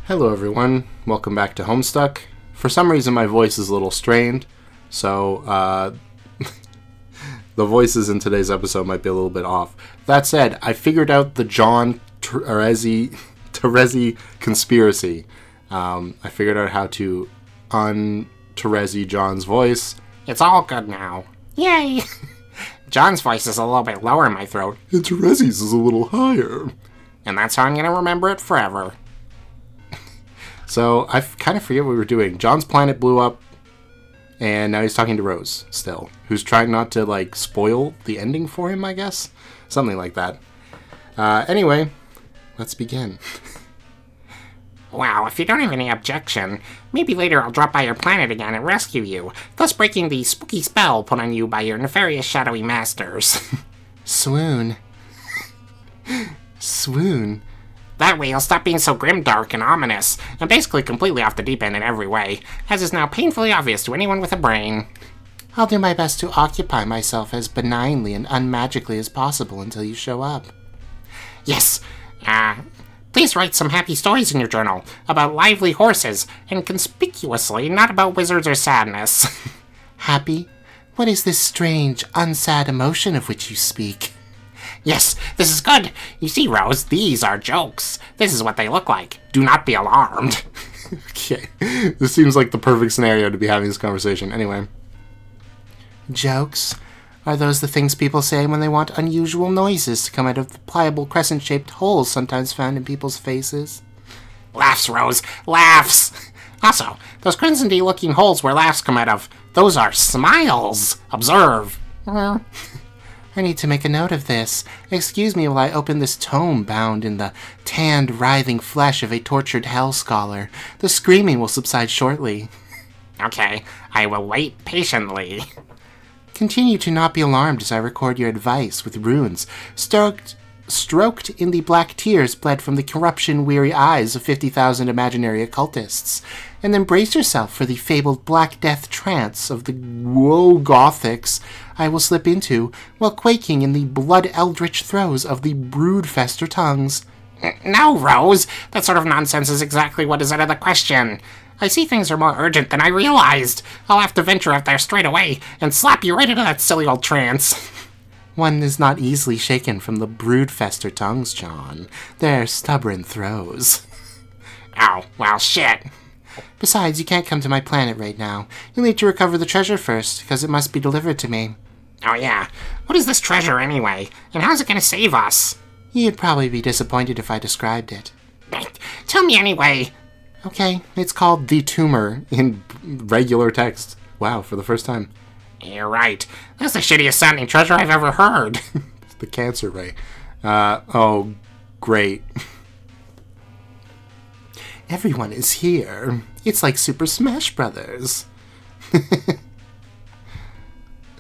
Hello everyone, welcome back to Homestuck. For some reason my voice is a little strained, so the voices in today's episode might be a little bit off. That said, I figured out the John Terezi conspiracy. I figured out how to un-Terezi John's voice. It's all good now. Yay! John's voice is a little bit lower in my throat. And Terezi's is a little higher. And that's how I'm going to remember it forever. So, I kind of forget what we were doing. John's planet blew up, and now he's talking to Rose, still. Who's trying not to, like, spoil the ending for him, I guess? Something like that. Anyway, let's begin. Wow, if you don't have any objection, maybe later I'll drop by your planet again and rescue you, thus breaking the spooky spell put on you by your nefarious shadowy masters. Swoon. Swoon. That way you'll stop being so grimdark and ominous, and basically completely off the deep end in every way, as is now painfully obvious to anyone with a brain. I'll do my best to occupy myself as benignly and unmagically as possible until you show up. Yes, please write some happy stories in your journal about lively horses, and conspicuously not about wizards or sadness. Happy? What is this strange, unsad emotion of which you speak? Yes, this is good. You see, Rose, these are jokes. This is what they look like. Do not be alarmed. Okay, this seems like the perfect scenario to be having this conversation. Anyway. Jokes? Are those the things people say when they want unusual noises to come out of the pliable crescent-shaped holes sometimes found in people's faces? Laughs, Rose. Laughs. Also, those crimson-looking holes where laughs come out of, those are smiles. Observe. I need to make a note of this. Excuse me while I open this tome bound in the tanned, writhing flesh of a tortured hell scholar. The screaming will subside shortly. Okay, I will wait patiently. Continue to not be alarmed as I record your advice with runes, stroked in the black tears bled from the corruption-weary eyes of 50,000 imaginary occultists. And then brace yourself for the fabled Black Death trance of the Gothics I will slip into while quaking in the blood-eldritch throes of the brood-fester tongues. No, Rose! That sort of nonsense is exactly what is out of the question. I see things are more urgent than I realized. I'll have to venture out there straight away and slap you right into that silly old trance. One is not easily shaken from the brood-fester tongues, John. They're stubborn throes. Oh, well, shit. Besides, you can't come to my planet right now. You'll need to recover the treasure first, because it must be delivered to me. Oh yeah, what is this treasure anyway? And how's it gonna save us? You'd probably be disappointed if I described it. Tell me anyway. Okay, it's called the tumor in regular text. Wow, for the first time. You're right. That's the shittiest sounding treasure I've ever heard. It's the cancer ray. Oh, great. Everyone is here. It's like Super Smash Brothers.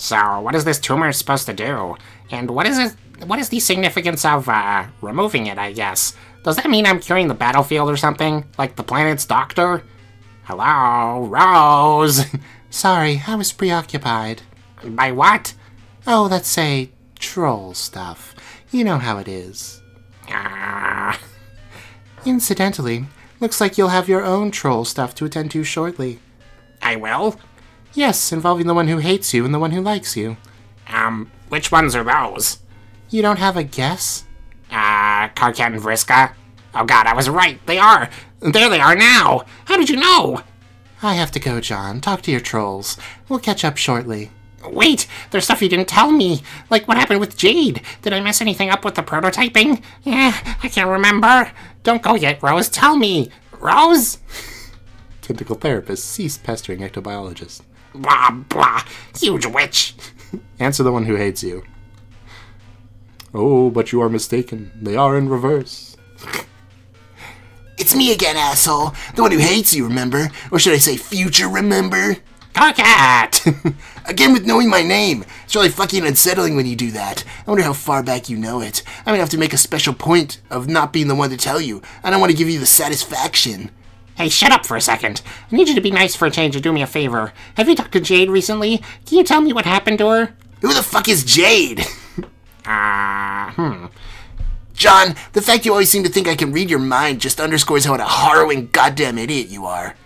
So, what is this tumor supposed to do? And what is it? What is the significance of, removing it, I guess? Does that mean I'm curing the battlefield or something? Like the planet's doctor? Hello, Rose? Sorry, I was preoccupied. By what? Oh, let's say troll stuff. You know how it is. Incidentally, looks like you'll have your own troll stuff to attend to shortly. I will? Yes, involving the one who hates you and the one who likes you. Which ones are those? You don't have a guess? Karkat and Vriska? Oh god, I was right. They are. There they are now. How did you know? I have to go, John. Talk to your trolls. We'll catch up shortly. Wait, there's stuff you didn't tell me. Like what happened with Jade. Did I mess anything up with the prototyping? I can't remember. Don't go yet, Rose. Tell me. Rose? Tentacle therapist, cease pestering ectobiologist. Blah, blah. Huge witch. Answer the one who hates you. Oh, but you are mistaken. They are in reverse. It's me again, asshole. The one who hates you, remember? Or should I say future remember? Karkat! Again with knowing my name. It's really fucking unsettling when you do that. I wonder how far back you know it. I'm gonna have to make a special point of not being the one to tell you. I don't want to give you the satisfaction. Hey, shut up for a second. I need you to be nice for a change and do me a favor. Have you talked to Jade recently? Can you tell me what happened to her? Who the fuck is Jade? John, the fact you always seem to think I can read your mind just underscores what a harrowing goddamn idiot you are.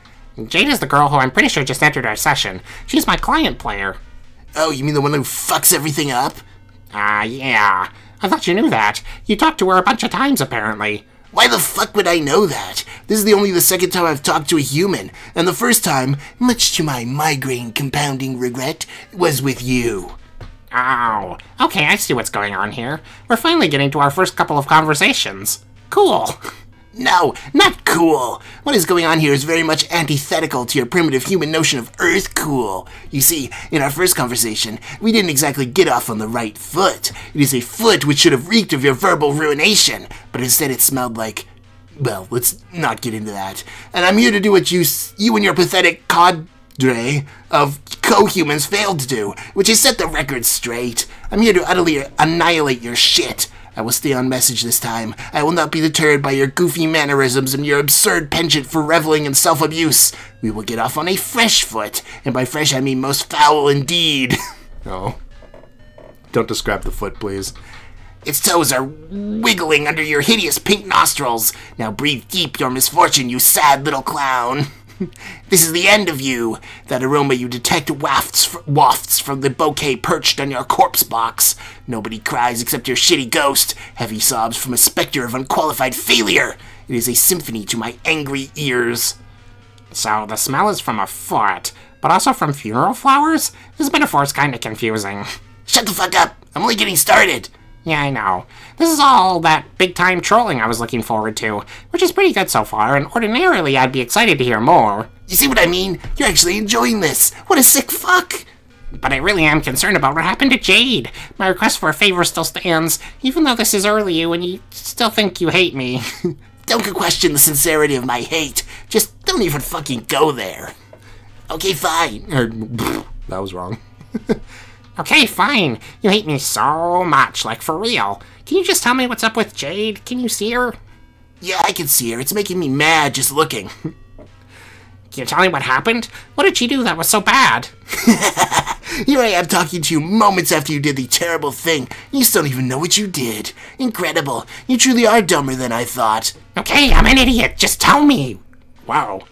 Jade is the girl who I'm pretty sure just entered our session. She's my client player. Oh, you mean the one who fucks everything up? Yeah. I thought you knew that. You talked to her a bunch of times, apparently. Why the fuck would I know that? This is only the second time I've talked to a human, and the first time, much to my migraine compounding regret, was with you. Oh, okay, I see what's going on here. We're finally getting to our first couple of conversations. Cool. No, not cool. What is going on here is very much antithetical to your primitive human notion of Earth cool. You see, in our first conversation, we didn't exactly get off on the right foot. It is a foot which should have reeked of your verbal ruination, but instead it smelled like... Well, let's not get into that. And I'm here to do what you and your pathetic cadre of co-humans failed to do, which is set the record straight. I'm here to utterly annihilate your shit. I will stay on message this time. I will not be deterred by your goofy mannerisms and your absurd penchant for reveling in self-abuse. We will get off on a fresh foot, and by fresh I mean most foul indeed. No. Don't describe the foot, please. Its toes are wiggling under your hideous pink nostrils. Now breathe deep your misfortune, you sad little clown. This is the end of you. That aroma you detect wafts from the bouquet perched on your corpse box. Nobody cries except your shitty ghost. Heavy sobs from a specter of unqualified failure. It is a symphony to my angry ears. So the smell is from a foot, but also from funeral flowers? This metaphor's kinda confusing. Shut the fuck up. I'm only getting started. Yeah, I know. This is all that big-time trolling I was looking forward to, which is pretty good so far, and ordinarily I'd be excited to hear more. You see what I mean? You're actually enjoying this. What a sick fuck. But I really am concerned about what happened to Jade. My request for a favor still stands, even though this is early you and you still think you hate me. Don't question the sincerity of my hate. Just don't even fucking go there. Okay, fine. That was wrong. Okay, fine. You hate me so much, like for real. Can you just tell me what's up with Jade? Can you see her? Yeah, I can see her. It's making me mad just looking. Can you tell me what happened? What did she do that was so bad? Here I am talking to you moments after you did the terrible thing. You still don't even know what you did. Incredible. You truly are dumber than I thought. Okay, I'm an idiot. Just tell me. Whoa.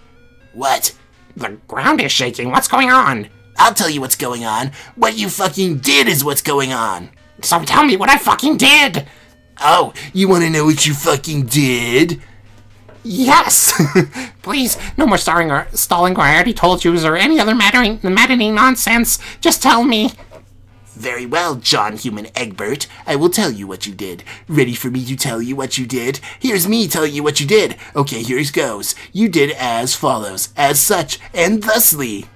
What? The ground is shaking. What's going on? I'll tell you what's going on. What you fucking did is what's going on. So tell me what I fucking did. Oh, you want to know what you fucking did? Yes! Please, no more stalling or I already told you or any other maddening nonsense. Just tell me. Very well, John Human Egbert. I will tell you what you did. Ready for me to tell you what you did? Here's me telling you what you did. Okay, here it goes. You did as follows, as such, and thusly.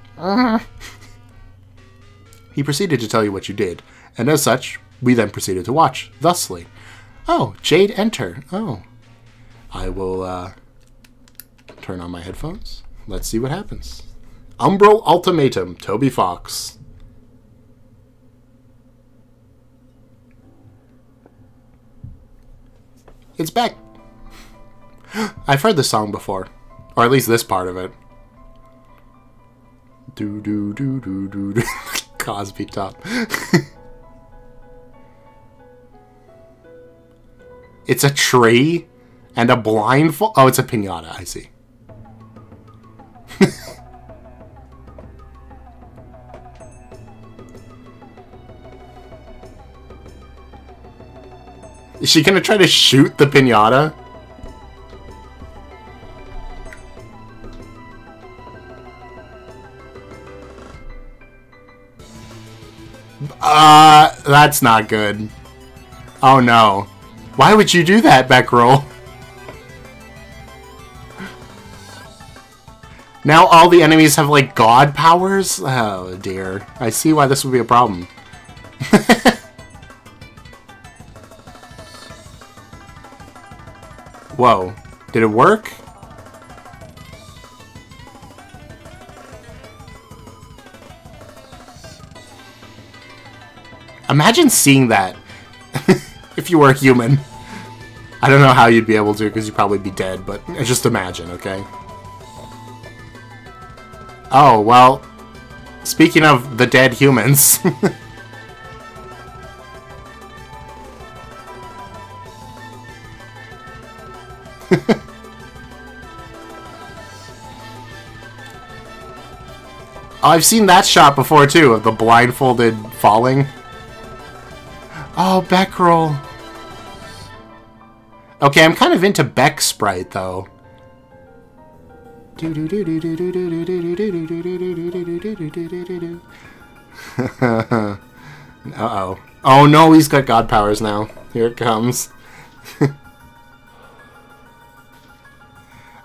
He proceeded to tell you what you did, and as such, we then proceeded to watch, thusly. Oh, Jade enter. Oh. I will, turn on my headphones. Let's see what happens. Umbral Ultimatum, Toby Fox. It's back. I've heard this song before. Or at least this part of it. Do do do do do do. Cosby top. It's a tree and a blindfold. Oh, it's a piñata. I see. Is she gonna try to shoot the piñata? That's not good. Oh no. Why would you do that, Beckroll? Now all the enemies have, like, god powers? Oh dear. I see why this would be a problem. Whoa. Did it work? Imagine seeing that if you were a human. I don't know how you'd be able to because you'd probably be dead, but just imagine, okay? Oh, well, speaking of the dead humans. Oh, I've seen that shot before, too, of the blindfolded falling. Oh, Beckroll. Okay, I'm kind of into Beck Sprite, though. Uh-oh. Oh, no, he's got god powers now. Here it comes.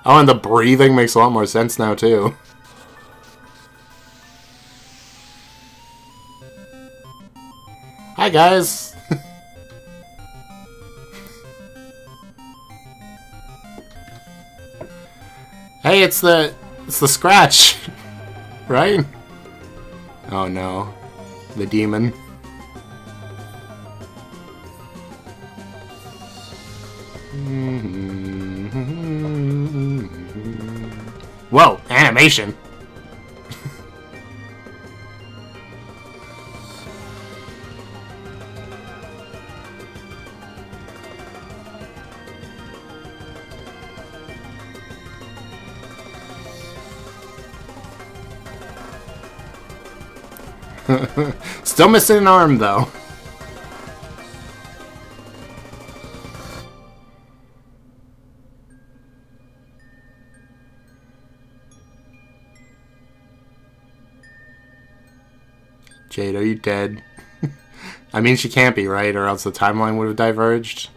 Oh, and the breathing makes a lot more sense now, too. Hi, guys. Hey, it's the Scratch, right? Oh no, the demon. Whoa, animation. Still missing an arm, though. Jade, are you dead? I mean, she can't be, right? Or else the timeline would have diverged.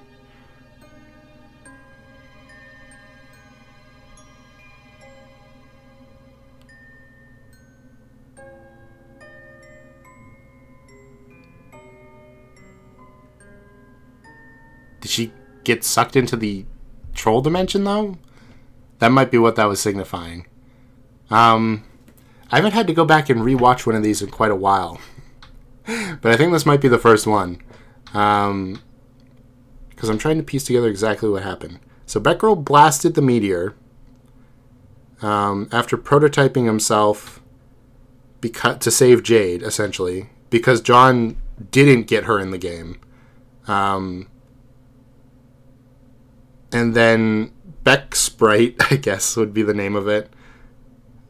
Did she get sucked into the troll dimension, though? That might be what that was signifying. I haven't had to go back and rewatch one of these in quite a while. But I think this might be the first one. Because I'm trying to piece together exactly what happened. So Beckroll blasted the meteor after prototyping himself to save Jade, essentially. Because John didn't get her in the game. And then Beck Sprite, I guess would be the name of it,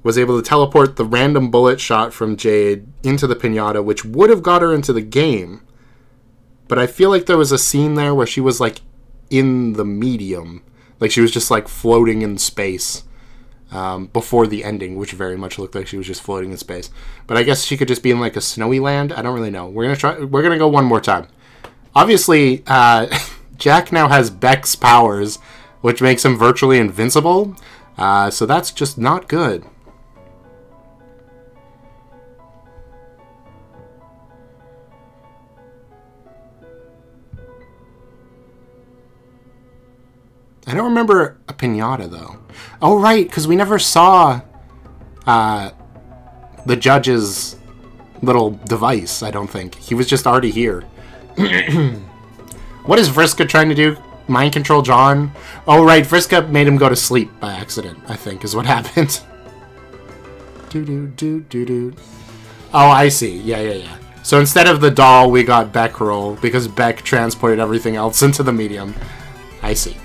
was able to teleport the random bullet shot from Jade into the pinata, which would have got her into the game. But I feel like there was a scene there where she was, like, in the medium. Like, she was just, like, floating in space before the ending, which very much looked like she was just floating in space. But I guess she could just be in, like, a snowy land. I don't really know. We're gonna go one more time. Obviously, Jack now has Beck's powers, which makes him virtually invincible. So that's just not good. I don't remember a pinata, though. Oh, right, because we never saw the judge's little device, I don't think. He was just already here. What is Vriska trying to do? Mind control John? Oh, right, Vriska made him go to sleep by accident, I think, is what happened. Do-do-do-do-do. Oh, I see. Yeah. So instead of the doll, we got Beckroll, because Beck transported everything else into the medium. I see.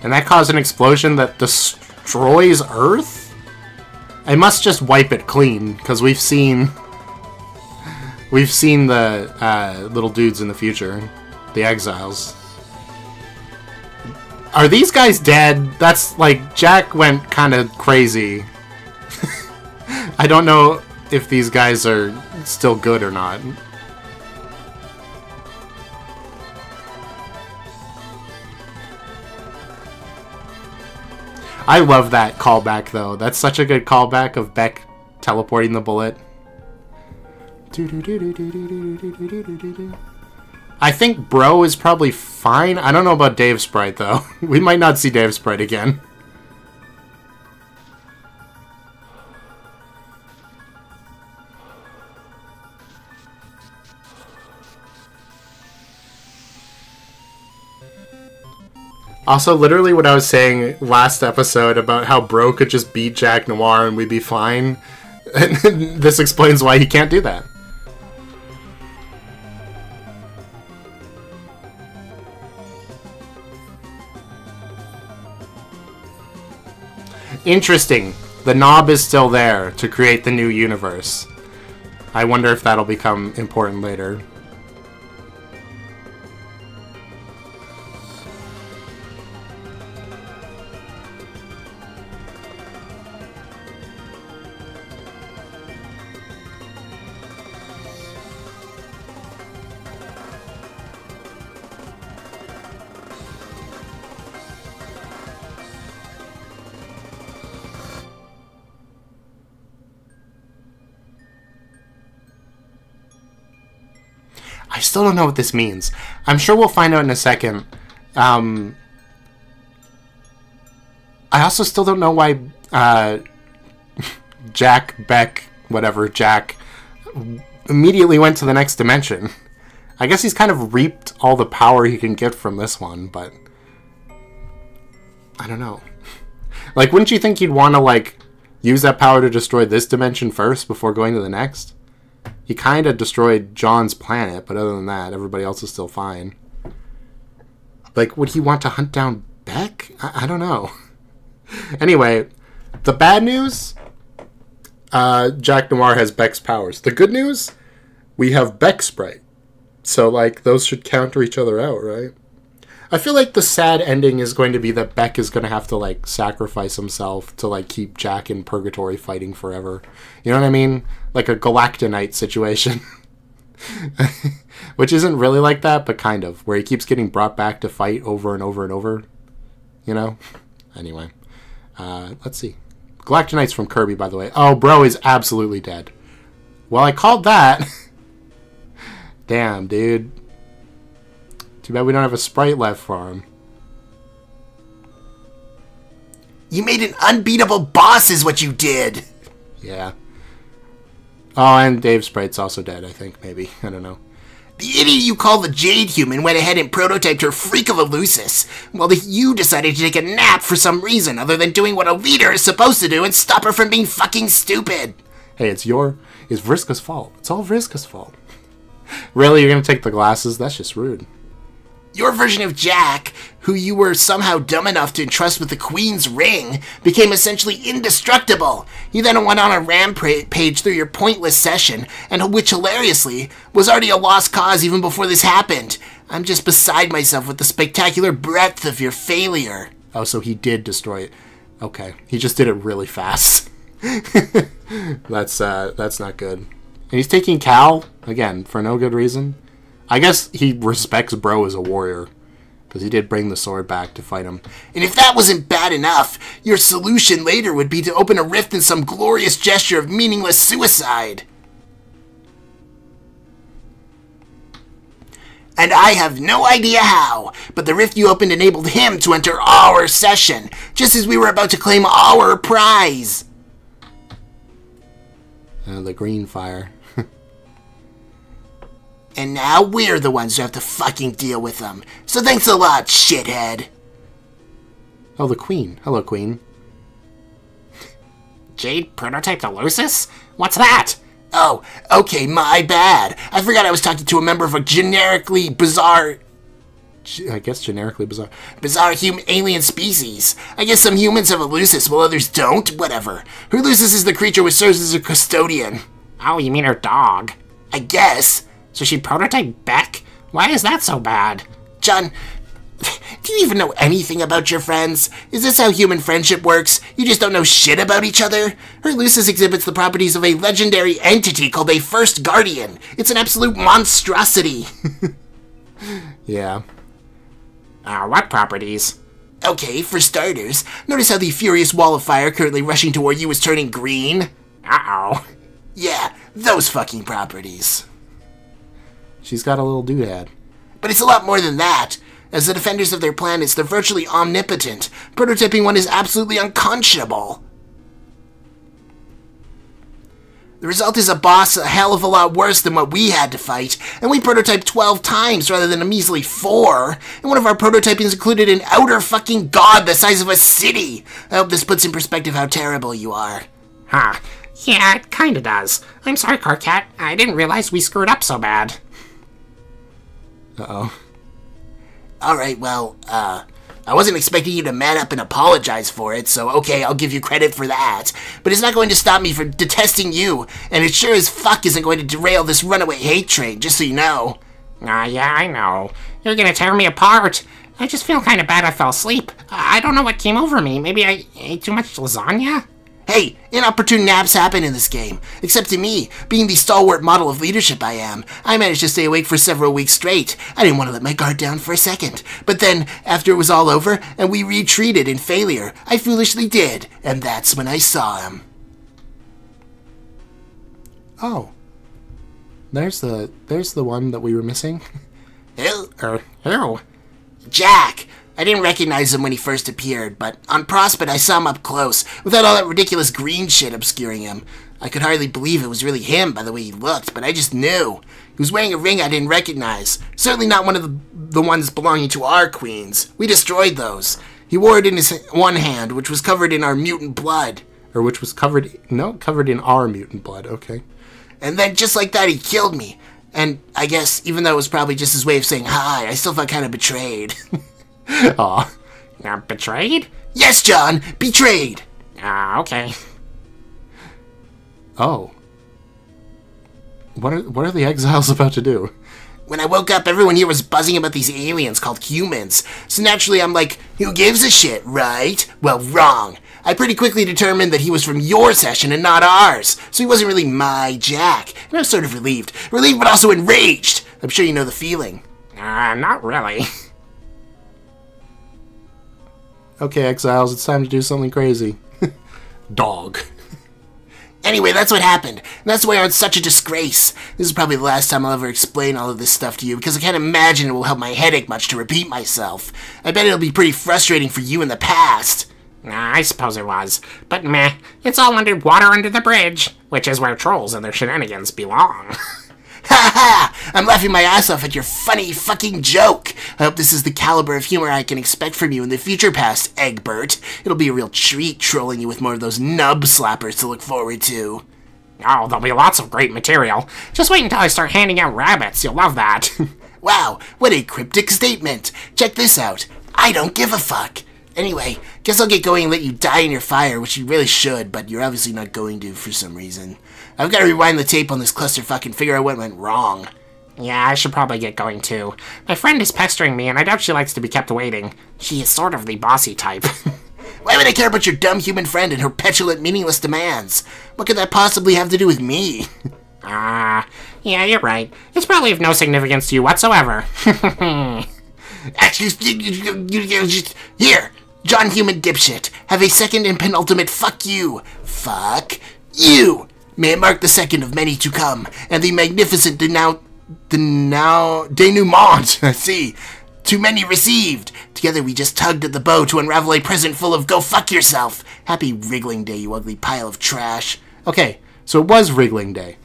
And that caused an explosion that destroys Earth? I must just wipe it clean, because we've seen the little dudes in the future. The exiles. Are these guys dead? That's like, Jack went kind of crazy. I don't know if these guys are still good or not. I love that callback, though. That's such a good callback of Beck teleporting the bullet. I think Bro is probably fine. I don't know about Dave Sprite, though. We might not see Dave Sprite again. Also, literally what I was saying last episode about how Bro could just beat Jack Noir and we'd be fine. This explains why he can't do that. Interesting. The knob is still there to create the new universe. I wonder if that'll become important later. I still don't know what this means. I'm sure we'll find out in a second. I also still don't know why Jack, Beck, whatever, Jack, immediately went to the next dimension. I guess he's kind of reaped all the power he can get from this one, but I don't know. Like, wouldn't you think you'd want to, like, use that power to destroy this dimension first before going to the next? He kind of destroyed John's planet, but other than that, everybody else is still fine. Like, would he want to hunt down Beck? I don't know. Anyway, the bad news, Jack Noir has Beck's powers. The good news, we have Beck Sprite. So, like, those should counter each other out, right? I feel like the sad ending is going to be that Beck is going to have to, like, sacrifice himself to, like, keep Jack in purgatory fighting forever. You know what I mean? Like a Galactonite situation. Which isn't really like that, but kind of. Where he keeps getting brought back to fight over and over and over. You know? Anyway. Let's see. Galactonite's from Kirby, by the way. Oh, Bro is absolutely dead. Well, I called that. Damn, dude. Too bad we don't have a sprite left for him. You made an unbeatable boss is what you did. Yeah. Oh, and Dave Sprite's also dead, I think, maybe. I don't know. The idiot you call the Jade Human went ahead and prototyped her freak of a Lucis, while you decided to take a nap for some reason other than doing what a leader is supposed to do and stop her from being fucking stupid. Hey, it's Vriska's fault. It's all Vriska's fault. Really, you're gonna take the glasses? That's just rude. Your version of Jack, who you were somehow dumb enough to entrust with the Queen's ring, became essentially indestructible. You then went on a rampage through your pointless session, and which, hilariously, was already a lost cause even before this happened. I'm just beside myself with the spectacular breadth of your failure. Oh, so he did destroy it. Okay. He just did it really fast. That's not good. And he's taking Cal, again, for no good reason. I guess he respects Bro as a warrior, because he did bring the sword back to fight him. And if that wasn't bad enough, your solution later would be to open a rift in some glorious gesture of meaningless suicide. And I have no idea how, but the rift you opened enabled him to enter our session, just as we were about to claim our prize. The green fire. And now we're the ones who have to fucking deal with them. So thanks a lot, shithead. Oh, the Queen. Hello, Queen. Jade prototyped a Lucis? What's that? Oh, okay, my bad. I forgot I was talking to a member of a generically bizarre... I guess generically bizarre. Bizarre alien species. I guess some humans have a Lucis while others don't. Whatever. Her Lucis is the creature which serves as a custodian. Oh, you mean her dog? I guess. So she prototyped Beck? Why is that so bad? John, do you even know anything about your friends? Is this how human friendship works? You just don't know shit about each other? Her Lucis exhibits the properties of a legendary entity called a First Guardian. It's an absolute monstrosity. Yeah. What properties? Okay, for starters, notice how the furious wall of fire currently rushing toward you is turning green? Uh-oh. Yeah, those fucking properties. She's got a little doodad. But it's a lot more than that. As the defenders of their planets, they're virtually omnipotent. Prototyping one is absolutely unconscionable. The result is a boss a hell of a lot worse than what we had to fight, and we prototyped 12 times rather than a measly 4, and one of our prototypings included an outer fucking god the size of a city. I hope this puts in perspective how terrible you are. Huh. Yeah, it kinda does. I'm sorry, Carcat. I didn't realize we screwed up so bad. Uh-oh. Alright, well, I wasn't expecting you to man up and apologize for it, so okay, I'll give you credit for that. But it's not going to stop me from detesting you, and it sure as fuck isn't going to derail this runaway hate train, just so you know. Yeah, I know. You're gonna tear me apart. I just feel kinda bad I fell asleep. I don't know what came over me. Maybe I ate too much lasagna? Hey, inopportune naps happen in this game. Except to me, being the stalwart model of leadership I am. I managed to stay awake for several weeks straight. I didn't want to let my guard down for a second. But then, after it was all over, and we retreated in failure, I foolishly did. And that's when I saw him. Oh. There's the one that we were missing. Who? Jack! I didn't recognize him when he first appeared, but on Prospect I saw him up close, without all that ridiculous green shit obscuring him. I could hardly believe it was really him by the way he looked, but I just knew. He was wearing a ring I didn't recognize. Certainly not one of the ones belonging to our queens. We destroyed those. He wore it in his one hand, which was covered in our mutant blood. Or which was covered in our mutant blood, okay. And then just like that he killed me. And I guess, even though it was probably just his way of saying hi, I still felt kind of betrayed. Aw. Betrayed? Yes, John! Betrayed! Okay. Oh. What are the exiles about to do? When I woke up, everyone here was buzzing about these aliens called humans. So naturally I'm like, who gives a shit, right? Well, wrong. I pretty quickly determined that he was from your session and not ours. So he wasn't really my Jack. And I was sort of relieved. Relieved but also enraged. I'm sure you know the feeling. Not really. Okay, exiles, it's time to do something crazy. Dog. Anyway, that's what happened. And that's why I'm such a disgrace. This is probably the last time I'll ever explain all of this stuff to you, because I can't imagine it will help my headache much to repeat myself. I bet it'll be pretty frustrating for you in the past. I suppose it was. But meh, it's all underwater under the bridge, which is where trolls and their shenanigans belong. Ha ha! I'm laughing my ass off at your funny fucking joke. I hope this is the caliber of humor I can expect from you in the future past, Egbert. It'll be a real treat trolling you with more of those nub slappers to look forward to. Oh, there'll be lots of great material. Just wait until I start handing out rabbits. You'll love that. Wow, what a cryptic statement. Check this out. I don't give a fuck. Anyway, guess I'll get going and let you die in your fire, which you really should, but you're obviously not going to for some reason. I've got to rewind the tape on this clusterfuck and figure out what went wrong. Yeah, I should probably get going too. My friend is pestering me, and I doubt she likes to be kept waiting. She is sort of the bossy type. Why would I care about your dumb human friend and her petulant, meaningless demands? What could that possibly have to do with me? Yeah, you're right. It's probably of no significance to you whatsoever. Here, John Human Dipshit, have a second and penultimate fuck you. Fuck you. May it mark the second of many to come, and the magnificent denouement, I see, too many received. Together we just tugged at the bow to unravel a present full of go fuck yourself. Happy Wriggling Day, you ugly pile of trash. Okay, so it was Wriggling Day.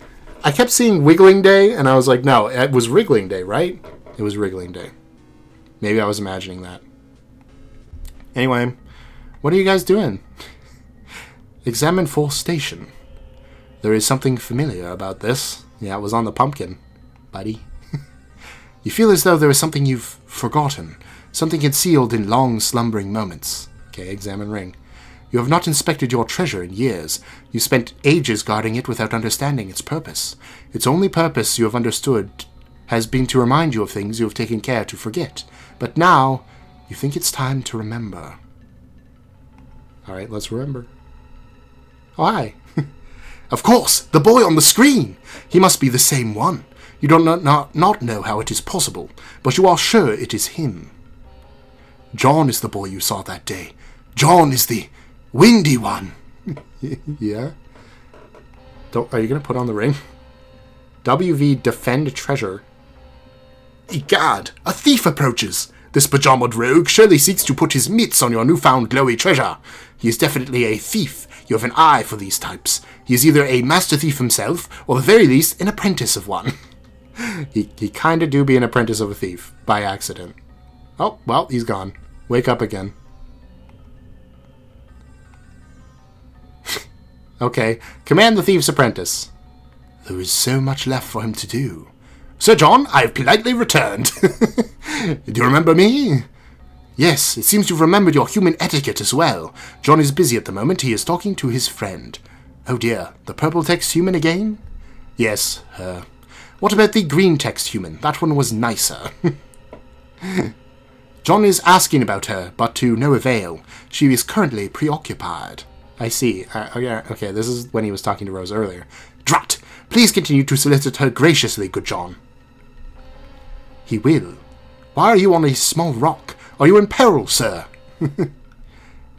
I kept seeing Wiggling Day, and I was like, no, it was Wriggling Day, right? It was Wriggling Day. Maybe I was imagining that. Anyway, what are you guys doing? Examine full station. There is something familiar about this. Yeah, it was on the pumpkin, buddy. You feel as though there is something you've forgotten, something concealed in long slumbering moments. Okay, examine ring. You have not inspected your treasure in years. You spent ages guarding it without understanding its purpose. Its only purpose you have understood has been to remind you of things you have taken care to forget. But now, you think it's time to remember. Alright, let's remember. Oh, hi. Of course, the boy on the screen! He must be the same one. You do not know how it is possible, but you are sure it is him. John is the boy you saw that day. John is the windy one. Yeah? Are you going to put on the ring? WV defend treasure. Egad, a thief approaches. This pajamaed rogue surely seeks to put his mitts on your newfound glowy treasure. He is definitely a thief. You have an eye for these types. He is either a master thief himself, or at the very least, an apprentice of one. he kinda do be an apprentice of a thief, by accident. Oh, well, he's gone. Wake up again. Okay, command the thief's apprentice. There is so much left for him to do. Sir John, I have politely returned. Do you remember me? Yes, it seems you've remembered your human etiquette as well. John is busy at the moment. He is talking to his friend. Oh dear, the purple text human again? Yes, her. What about the green text human? That one was nicer. John is asking about her, but to no avail. She is currently preoccupied. I see. Okay, this is when he was talking to Rose earlier. Drat! Please continue to solicit her graciously, good John. He will. Why are you on a small rock? Are you in peril, sir?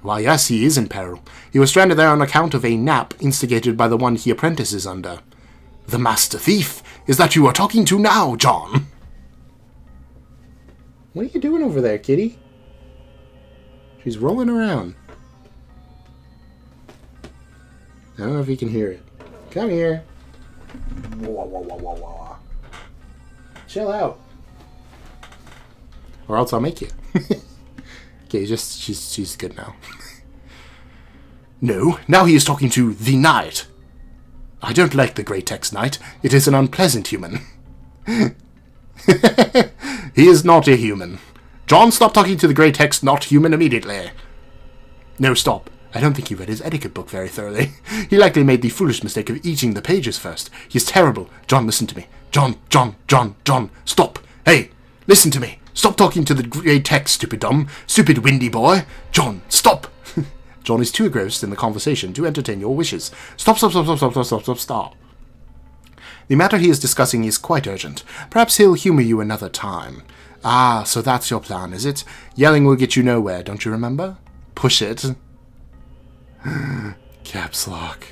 Why, yes, he is in peril. He was stranded there on account of a nap instigated by the one he apprentices under. The master thief? Is that you are talking to now, John? What are you doing over there, kitty? She's rolling around. I don't know if you can hear it. Come here. Chill out. Or else I'll make you. Okay, she's good now. No, now he is talking to the knight. I don't like the Grey Text Knight. It is an unpleasant human. He is not a human. John, stop talking to the Grey Text not human immediately. No, stop. I don't think he read his etiquette book very thoroughly. He likely made the foolish mistake of eating the pages first. He's terrible. John, listen to me. John, stop. Hey, listen to me. Stop talking to the grey text, stupid dumb. Stupid windy boy. John, stop. John is too engrossed in the conversation to entertain your wishes. Stop. The matter he is discussing is quite urgent. Perhaps he'll humour you another time. Ah, so that's your plan, is it? Yelling will get you nowhere, don't you remember? Push it. Caps lock.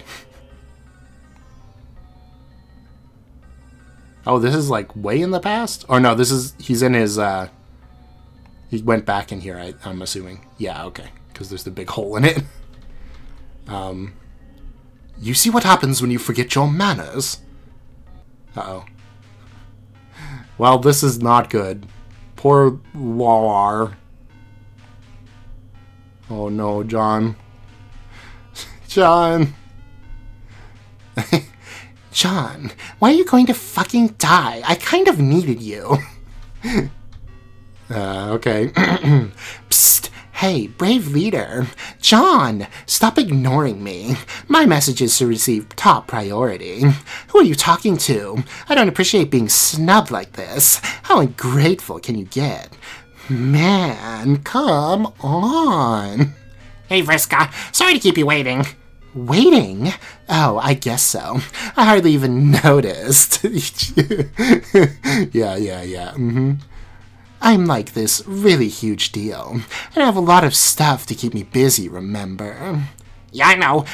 Oh, this is like way in the past? Or no, this is, he's in his, he went back in here, I'm assuming. Yeah, okay, because there's the big hole in it. You see what happens when you forget your manners? Uh-oh. Well, this is not good. Poor War. Oh no, John. John. John, why are you going to fucking die? I kind of needed you. Okay. Psst. Hey, brave leader. John, stop ignoring me. My message is to receive top priority. Who are you talking to? I don't appreciate being snubbed like this. How ungrateful can you get? Man, come on. Hey, Vriska. Sorry to keep you waiting. Waiting? Oh, I guess so. I hardly even noticed. Yeah. I'm like this really huge deal. And I have a lot of stuff to keep me busy, remember? Yeah, I know.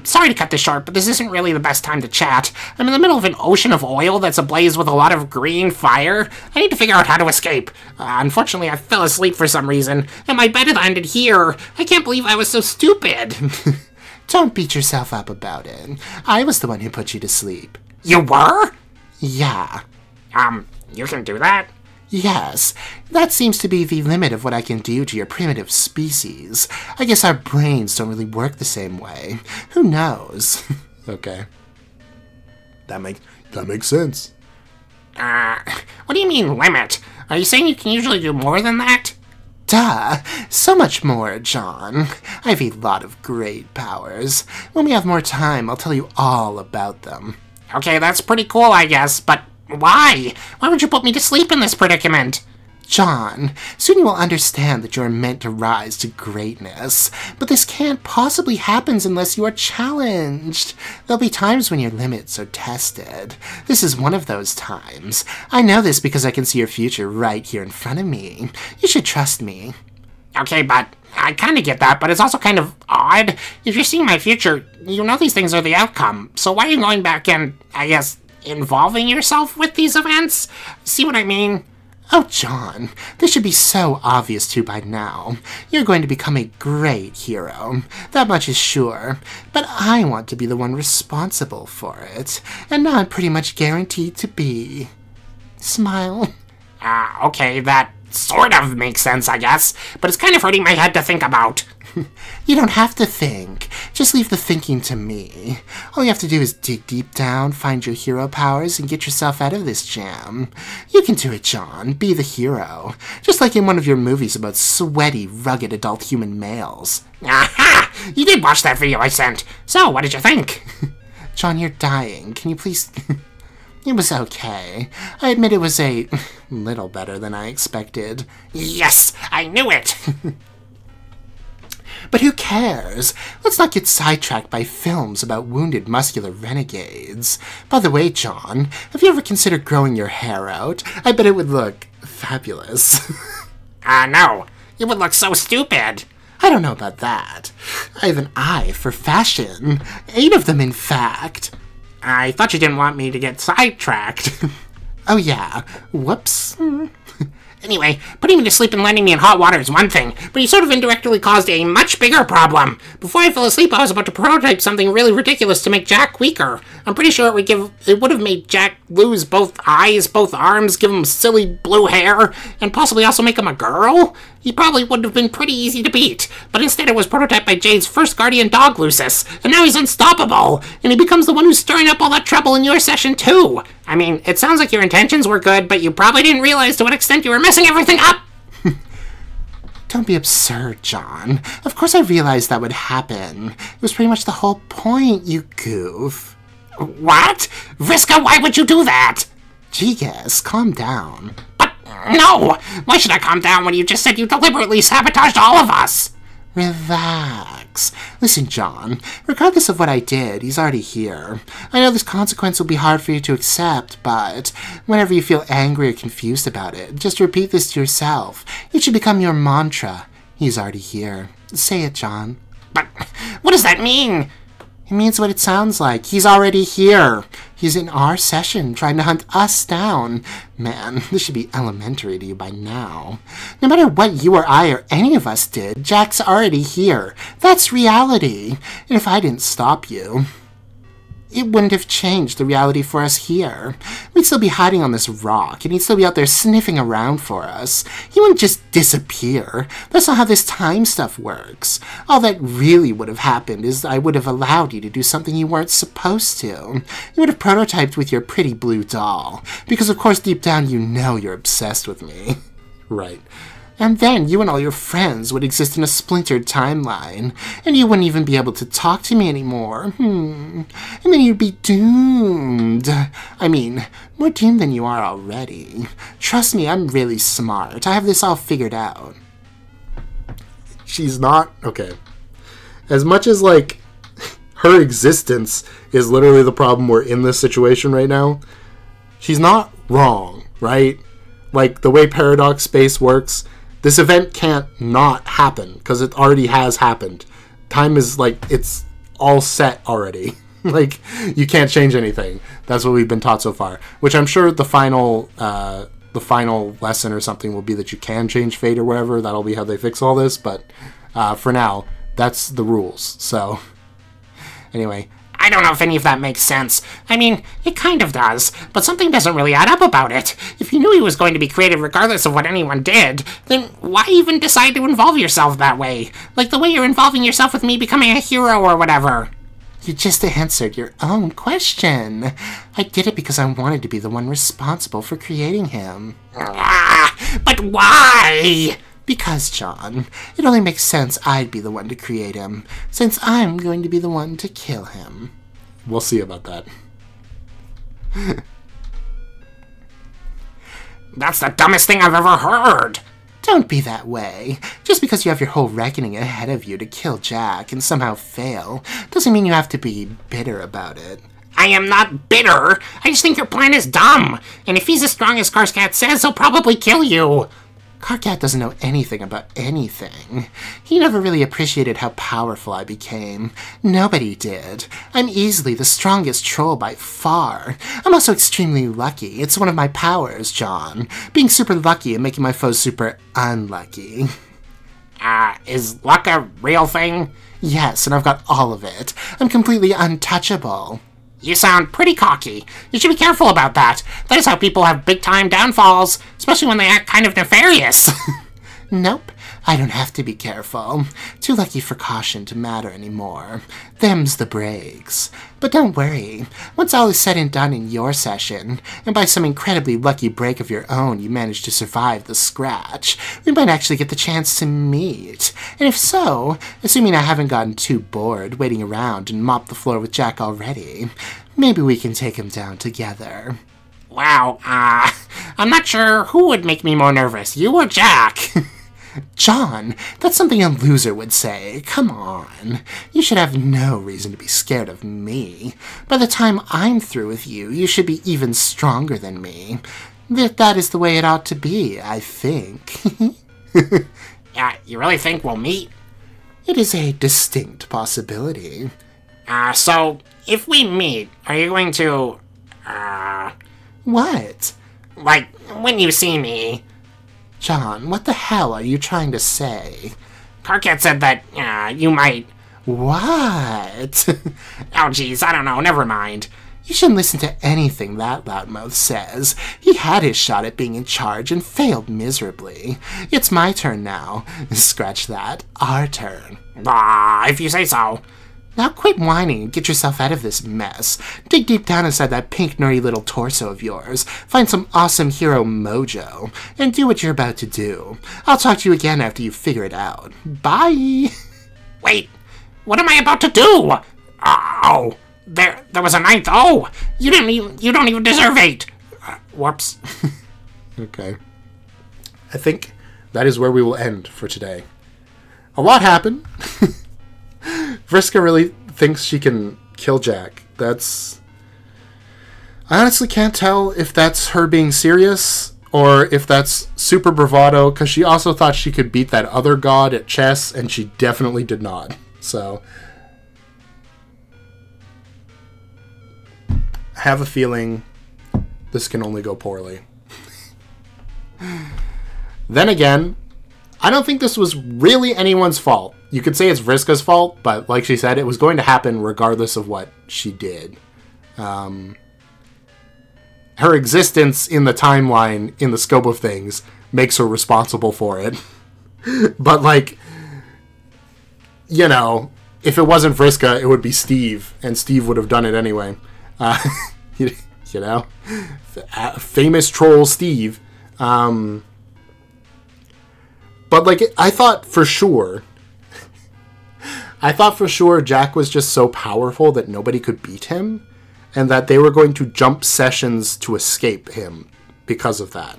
Sorry to cut this short, but this isn't really the best time to chat. I'm in the middle of an ocean of oil that's ablaze with a lot of green fire. I need to figure out how to escape. Unfortunately, I fell asleep for some reason, and my bed ended here. I can't believe I was so stupid. Don't beat yourself up about it. I was the one who put you to sleep. You were? Yeah. You can do that? Yes. That seems to be the limit of what I can do to your primitive species. I guess our brains don't really work the same way. Who knows? Okay. That makes sense. What do you mean, limit? Are you saying you can usually do more than that? Duh! So much more, John. I have a lot of great powers. When we have more time, I'll tell you all about them. Okay, that's pretty cool, I guess, but why? Why would you put me to sleep in this predicament? John, soon you will understand that you are meant to rise to greatness. But this can't possibly happen unless you are challenged. There'll be times when your limits are tested. This is one of those times. I know this because I can see your future right here in front of me. You should trust me. Okay, but I kind of get that, but it's also kind of odd. If you're seeing my future, you know these things are the outcome. So why are you going back and, I guess, involving yourself with these events? See what I mean? Oh, John, this should be so obvious to you by now. You're going to become a great hero. That much is sure. But I want to be the one responsible for it, and now I'm pretty much guaranteed to be. Smile. Okay, that sort of makes sense, I guess, but it's kind of hurting my head to think about. You don't have to think. Just leave the thinking to me. All you have to do is dig deep down, find your hero powers, and get yourself out of this jam. You can do it, John. Be the hero. Just like in one of your movies about sweaty, rugged adult human males. Aha! You did watch that video I sent. So, what did you think? John, you're dying. Can you please... It was okay. I admit it was a little better than I expected. Yes! I knew it! But who cares? Let's not get sidetracked by films about wounded muscular renegades. By the way, John, have you ever considered growing your hair out? I bet it would look fabulous. No. It would look so stupid. I don't know about that. I have an eye for fashion. 8 of them, in fact. I thought you didn't want me to get sidetracked. Oh yeah. Whoops. Anyway, putting me to sleep and landing me in hot water is one thing, but he sort of indirectly caused a much bigger problem. Before I fell asleep, I was about to prototype something really ridiculous to make Jack weaker. I'm pretty sure it would have made Jack lose both eyes, both arms, give him silly blue hair, and possibly also make him a girl. He probably would have been pretty easy to beat, but instead it was prototyped by Jade's first guardian dog, Lucis, and now he's unstoppable, and he becomes the one who's stirring up all that trouble in your session too. I mean, it sounds like your intentions were good, but you probably didn't realize to what extent you were messing everything up. Don't be absurd, John. Of course I realized that would happen. It was pretty much the whole point, you goof. What? Vriska, why would you do that? Gee, yes, calm down. But no! Why should I calm down when you just said you deliberately sabotaged all of us? Relax. Listen, John, regardless of what I did, he's already here. I know this consequence will be hard for you to accept, but whenever you feel angry or confused about it, just repeat this to yourself. It should become your mantra. He's already here. Say it, John. But what does that mean? It means what it sounds like. He's already here. He's in our session, trying to hunt us down. Man, this should be elementary to you by now. No matter what you or I or any of us did, Jack's already here. That's reality. And if I didn't stop you, it wouldn't have changed the reality for us here. We'd still be hiding on this rock, and he'd still be out there sniffing around for us. He wouldn't just disappear. That's not how this time stuff works. All that really would have happened is I would have allowed you to do something you weren't supposed to. You would have prototyped with your pretty blue doll, because of course deep down you know you're obsessed with me. Right. And then you and all your friends would exist in a splintered timeline, and you wouldn't even be able to talk to me anymore. And then you'd be doomed. I mean, more doomed than you are already. Trust me, I'm really smart. I have this all figured out. She's not... Okay. As much as, like, her existence is literally the problem we're in this situation right now, she's not wrong, right? Like, the way paradox space works... This event can't not happen, because it already has happened. Time is, like, it's all set already. Like, you can't change anything. That's what we've been taught so far. Which I'm sure the final lesson or something will be that you can change fate or whatever. That'll be how they fix all this, but for now, that's the rules. So, anyway... I don't know if any of that makes sense. I mean, it kind of does, but something doesn't really add up about it. If you knew he was going to be created regardless of what anyone did, then why even decide to involve yourself that way? Like the way you're involving yourself with me becoming a hero or whatever. You just answered your own question. I did it because I wanted to be the one responsible for creating him. But why? Because, John, it only makes sense I'd be the one to create him, since I'm going to be the one to kill him. We'll see about that. That's the dumbest thing I've ever heard. Don't be that way. Just because you have your whole reckoning ahead of you to kill Jack and somehow fail, doesn't mean you have to be bitter about it. I am not bitter. I just think your plan is dumb. And if he's as strong as Skarsgård says, he'll probably kill you. Karkat doesn't know anything about anything. He never really appreciated how powerful I became. Nobody did. I'm easily the strongest troll by far. I'm also extremely lucky. It's one of my powers, John. Being super lucky and making my foes super unlucky. Is luck a real thing? Yes, and I've got all of it. I'm completely untouchable. You sound pretty cocky. You should be careful about that. That is how people have big-time downfalls, especially when they act kind of nefarious. Nope, I don't have to be careful. Too lucky for caution to matter anymore. Them's the breaks. But don't worry. Once all is said and done in your session, and by some incredibly lucky break of your own you manage to survive the scratch, we might actually get the chance to meet. And if so, assuming I haven't gotten too bored waiting around and mopped the floor with Jack already, maybe we can take him down together. Wow, I'm not sure who would make me more nervous, you or Jack. John, that's something a loser would say. Come on. You should have no reason to be scared of me. By the time I'm through with you, you should be even stronger than me. That is the way it ought to be, I think. You really think we'll meet? It is a distinct possibility. So, if we meet, are you going to, What? like, when you see me? John, what the hell are you trying to say? Karkat said that, you might... What? Oh, jeez, I don't know, never mind. You shouldn't listen to anything that loudmouth says. He had his shot at being in charge and failed miserably. It's my turn now. Scratch that. Our turn. If you say so. Now quit whining and get yourself out of this mess. Dig deep down inside that pink nerdy little torso of yours. Find some awesome hero mojo. And do what you're about to do. I'll talk to you again after you figure it out. Bye! Wait, what am I about to do? Oh, there was a 9th. Oh, you don't even deserve 8. Whoops. Okay. I think that is where we will end for today. A lot happened. Vriska really thinks she can kill Jack. I honestly can't tell if that's her being serious or if that's super bravado, because she also thought she could beat that other god at chess, and she definitely did not. So, I have a feeling this can only go poorly. Then again, I don't think this was really anyone's fault. You could say it's Vriska's fault, but like she said, it was going to happen regardless of what she did. Her existence in the timeline, in the scope of things, makes her responsible for it. But, like, you know, if it wasn't Vriska, it would be Steve, and Steve would have done it anyway. You know? Famous troll Steve. But, like, I thought for sure Jack was just so powerful that nobody could beat him, and that they were going to jump sessions to escape him because of that.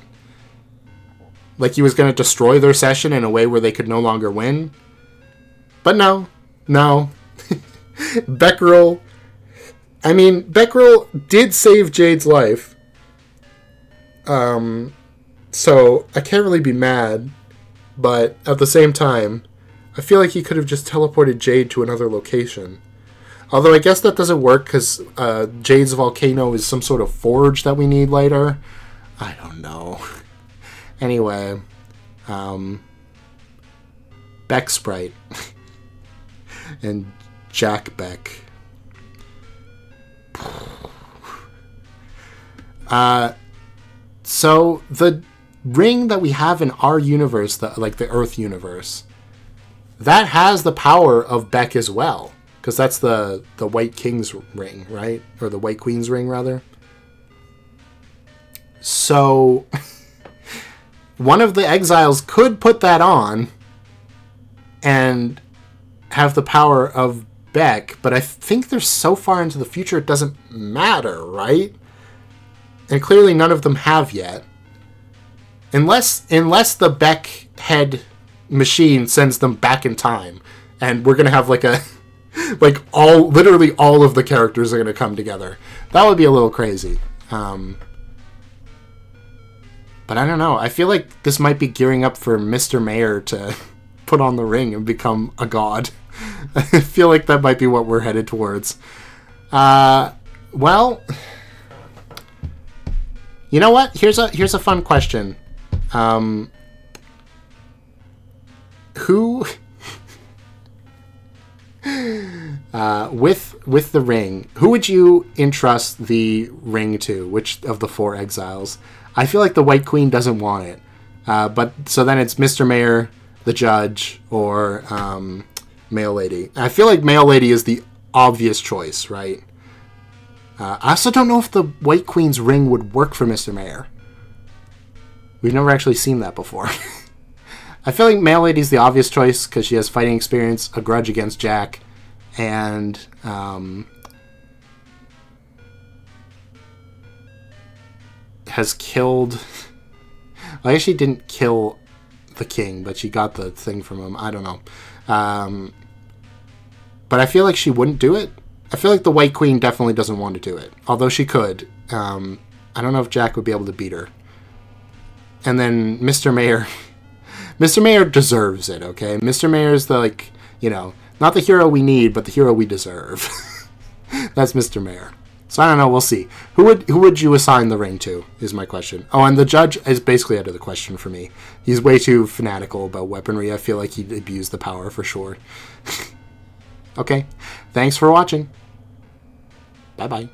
Like, he was going to destroy their session in a way where they could no longer win. But no. Becquerel did save Jade's life. So I can't really be mad. But at the same time, I feel like he could have just teleported Jade to another location. Although I guess that doesn't work because Jade's volcano is some sort of forge that we need later. I don't know. Anyway, Beck Sprite and Jack Beck. So the ring that we have in our universe, like the Earth universe, that has the power of Beck as well, because that's the White King's ring, right? Or the White Queen's ring, rather. So one of the exiles could put that on and have the power of Beck, but I think they're so far into the future it doesn't matter, right? And clearly none of them have yet. Unless the Beck head machine sends them back in time, and we're gonna have literally all of the characters are gonna come together. That would be a little crazy. But But I don't know. I feel like this might be gearing up for Mr. Mayor to put on the ring and become a god. I feel like that might be what we're headed towards. Well, you know what? Here's a fun question. Who with the ring, who would you entrust the ring to? Which of the 4 exiles? I feel like the White Queen doesn't want it. But so then it's Mr. Mayor, the judge, or Male Lady. I feel like Male Lady is the obvious choice, right? I also don't know if the White Queen's ring would work for Mr. Mayor. We've never actually seen that before. I feel like Male Lady's the obvious choice because she has fighting experience, a grudge against Jack, and has killed... Well, I guess she didn't kill the king, but she got the thing from him. I don't know. But I feel like she wouldn't do it. I feel like the White Queen definitely doesn't want to do it. Although she could. I don't know if Jack would be able to beat her. And then Mr. Mayor... Mr. Mayor deserves it, okay? Mr. Mayor's the, like, you know, not the hero we need, but the hero we deserve. That's Mr. Mayor. So I don't know, we'll see. Who would you assign the ring to, is my question. Oh, and the judge is basically out of the question for me. He's way too fanatical about weaponry. I feel like he'd abuse the power for sure. Okay, thanks for watching. Bye-bye.